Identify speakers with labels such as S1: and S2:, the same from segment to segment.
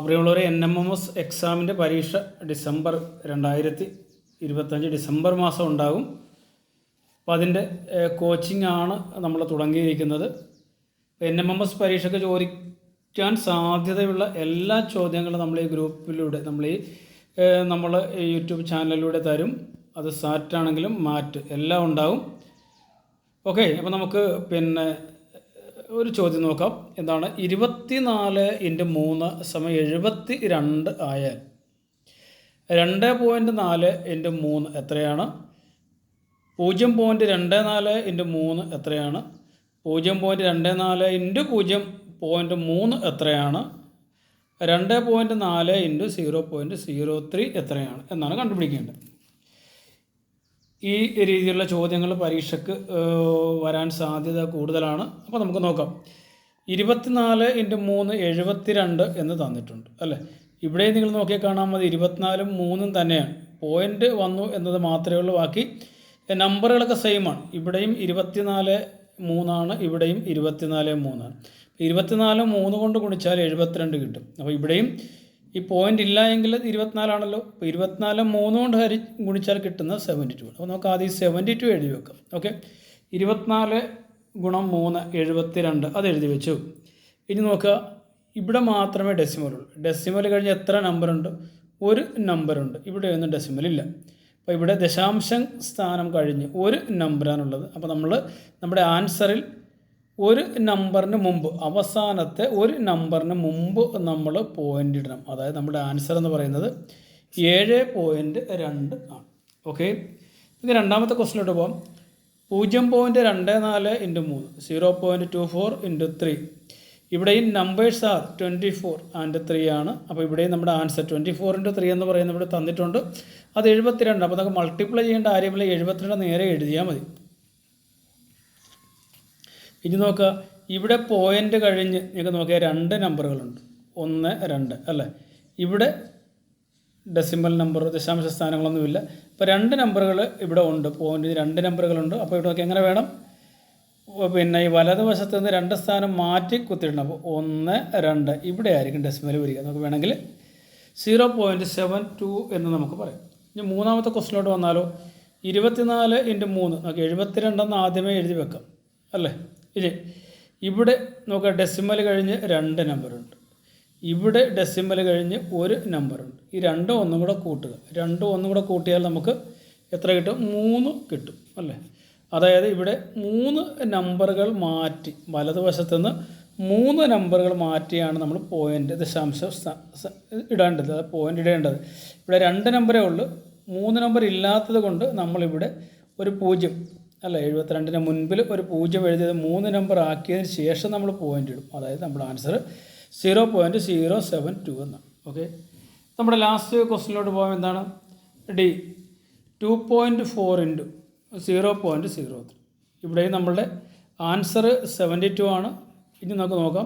S1: പ്രിയമുള്ളവരെ, NMMS എക്സാമിൻ്റെ പരീക്ഷ ഡിസംബർ 2025 ഡിസംബർ മാസം ഉണ്ടാകും. അപ്പോൾ അതിൻ്റെ കോച്ചിങ് ആണ് നമ്മൾ തുടങ്ങിയിരിക്കുന്നത്. NMMS പരീക്ഷയ്ക്ക് ചോദിക്കാൻ സാധ്യതയുള്ള എല്ലാ ചോദ്യങ്ങളും നമ്മൾ ഈ ഗ്രൂപ്പിലൂടെ നമ്മൾ യൂട്യൂബ് ചാനലിലൂടെ തരും. അത് സാറ്റാണെങ്കിലും മാറ്റ് എല്ലാം ഉണ്ടാകും. ഓക്കെ, അപ്പോൾ നമുക്ക് ഒരു ചോദ്യം നോക്കാം. എന്താണ് 24×3 72 ആയാൽ 2.4 × 3 എത്രയാണ്? 0.24 × 3 എത്രയാണ്? 0.24 × 0.3 എത്രയാണ്? 2.4 × 0.03 എത്രയാണ് എന്നാണ് കണ്ടുപിടിക്കേണ്ടത്. ഈ രീതിയിലുള്ള ചോദ്യങ്ങൾ പരീക്ഷയ്ക്ക് വരാൻ സാധ്യത കൂടുതലാണ്. അപ്പോൾ നമുക്ക് നോക്കാം. 24×3 72 എന്ന് തന്നിട്ടുണ്ട് അല്ലേ. ഇവിടെ നിങ്ങൾ നോക്കിയാൽ കാണാൻ മതി 24ഉം 3ഉം തന്നെയാണ്. പോയിൻ്റ് വന്നു എന്നത് മാത്രമേ ഉള്ളൂ. ബാക്കി നമ്പറുകളൊക്കെ സെയിമാണ്. ഇവിടെയും 24×3 ഇവിടെയും 24×3 24 3 കൊണ്ട് ഗുണിച്ചാൽ 72 കിട്ടും. അപ്പോൾ ഇവിടെയും ഈ പോയിൻ്റ് ഇല്ല എങ്കിൽ 24 അപ്പോൾ 24 3 കൊണ്ട് ഗുണിച്ചാൽ കിട്ടുന്ന 72. അപ്പോൾ നമുക്ക് ആദ്യം 72 എഴുതി വെക്കാം. ഓക്കെ, 24 × 3 72 അത് എഴുതി വെച്ചു. ഇനി നോക്കുക, ഇവിടെ മാത്രമേ ഡെസിമലുള്ളൂ. ഡെസിമൽ കഴിഞ്ഞ് എത്ര നമ്പറുണ്ട്? ഒരു നമ്പറുണ്ട്. ഇവിടെ ഒന്നും ഡെസിമൽ ഇല്ല. അപ്പോൾ ഇവിടെ ദശാംശം സ്ഥാനം കഴിഞ്ഞ് ഒരു നമ്പറാണുള്ളത്. അപ്പോൾ നമ്മുടെ ആൻസറിൽ ഒരു നമ്പറിന് മുമ്പ്, അവസാനത്തെ ഒരു നമ്പറിന് മുമ്പ് നമ്മൾ പോയിൻ്റ് ഇടണം. അതായത് നമ്മുടെ ആൻസർ എന്ന് പറയുന്നത് 7.2 ആണ്. ഓക്കെ, ഇത് രണ്ടാമത്തെ ക്വസ്റ്റിലോട്ട് പോകാം. 0.24 × 3 0.24 × 3. ഇവിടെയും നമ്പേഴ്സ് ആർ 24 and 3 ആണ്. അപ്പോൾ ഇവിടെയും നമ്മുടെ ആൻസർ 24 × 3 എന്ന് പറയുന്നത് ഇവിടെ തന്നിട്ടുണ്ട്. അത് 72. അപ്പോൾ നമുക്ക് മൾട്ടിപ്ലൈ ചെയ്യേണ്ട കാര്യമില്ല. 72 നേരെ എഴുതിയാൽ മതി. ഇനി നോക്കുക, ഇവിടെ പോയിൻ്റ് കഴിഞ്ഞ് നിങ്ങൾക്ക് നോക്കിയാൽ 2 നമ്പറുകളുണ്ട്. 1 2 അല്ലേ. ഇവിടെ ഡെസിമൽ നമ്പർ ദശാംശ സ്ഥാനങ്ങളൊന്നുമില്ല. ഇപ്പോൾ 2 നമ്പറുകൾ ഇവിടെ ഉണ്ട്. പോയിൻ്റ് 2 നമ്പറുകളുണ്ട്. അപ്പോൾ ഇവിടെ നോക്കി എങ്ങനെ വേണം? ഈ വലതുവശത്ത് നിന്ന് 2 സ്ഥാനം മാറ്റി കുത്തിയിടണം. അപ്പോൾ 1 2 ഇവിടെ ആയിരിക്കും ഡെസിമൽ വരിക. നമുക്ക് വേണമെങ്കിൽ 0.72 എന്ന് നമുക്ക് പറയാം. ഇനി മൂന്നാമത്തെ ക്വസ്റ്റിനോട്ട് വന്നാലോ. 24×3 നമുക്ക് 72 എന്ന് ആദ്യമേ എഴുതി വെക്കാം അല്ലേ. ഇനി ഇവിടെ നോക്കുക, ഡെസിമൽ കഴിഞ്ഞ് 2 നമ്പറുണ്ട്. ഇവിടെ ഡെസിമൽ കഴിഞ്ഞ് ഒരു നമ്പറുണ്ട്. ഈ 2 1 കൂടെ കൂട്ടുക. 2 1 കൂടെ കൂട്ടിയാൽ നമുക്ക് എത്ര കിട്ടും? 3 കിട്ടും അല്ലേ. അതായത് ഇവിടെ 3 നമ്പറുകൾ മാറ്റി, വലതുവശത്ത് നിന്ന് 3 നമ്പറുകൾ മാറ്റിയാണ് നമ്മൾ പോയിൻ്റ് ദശാംശം ഇടേണ്ടത്, പോയിൻ്റ് ഇടേണ്ടത്. ഇവിടെ 2 നമ്പറേ ഉള്ളൂ. 3 നമ്പർ ഇല്ലാത്തത് കൊണ്ട് നമ്മളിവിടെ ഒരു 0 അല്ല, 72ന് മുൻപിൽ ഒരു 0 എഴുതിയത് 3 നമ്പർ ആക്കിയതിന് ശേഷം നമ്മൾ പോയിൻ്റ് ഇടും. അതായത് നമ്മുടെ ആൻസർ 0.072 എന്നാണ്. ഓക്കെ, നമ്മുടെ ലാസ്റ്റ് ക്വസ്റ്റിനിലോട്ട് പോകാം. എന്താണ്? ഡി 2.4 × 0.03. ഇവിടെയും നമ്മളുടെ ആൻസർ 72 ആണ്. ഇനി നമുക്ക് നോക്കാം.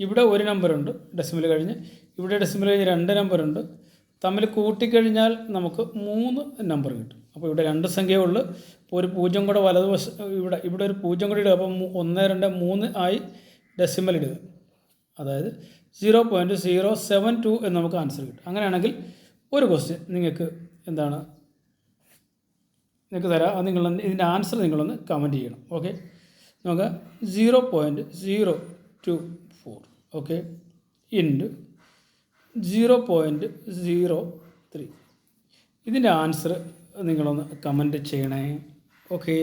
S1: ഇവിടെ ഒരു നമ്പറുണ്ട് ഡെസിമൽ കഴിഞ്ഞ്. ഇവിടെ ഡെസിമൽ കഴിഞ്ഞ് 2 നമ്പറുണ്ട്. തമ്മിൽ കൂട്ടിക്കഴിഞ്ഞാൽ നമുക്ക് 3 നമ്പർ കിട്ടും. അപ്പോൾ ഇവിടെ 2 സംഖ്യയേ ഉള്ളൂ. അപ്പോൾ ഒരു 0 കൂടെ വലതുവശം ഇവിടെ ഒരു 0 കൂടി ഇടുക. അപ്പോൾ 1 2 3 ആയി ഡെസിമൽ ഇടുക. അതായത് 0.072 എന്ന് നമുക്ക് ആൻസർ കിട്ടും. അങ്ങനെയാണെങ്കിൽ ഒരു ക്വസ്റ്റ്യൻ നിങ്ങൾക്ക് തരാം. അത് ഇതിൻ്റെ ആൻസർ നിങ്ങളൊന്ന് കമൻറ്റ് ചെയ്യണം. ഓക്കെ, നമുക്ക് 0.024 ഓക്കെ ഇൻറ്റു 0.03. ഇതിൻ്റെ ആൻസർ നിങ്ങളൊന്ന് കമൻറ്റ് ചെയ്യണേ. ഓക്കെ.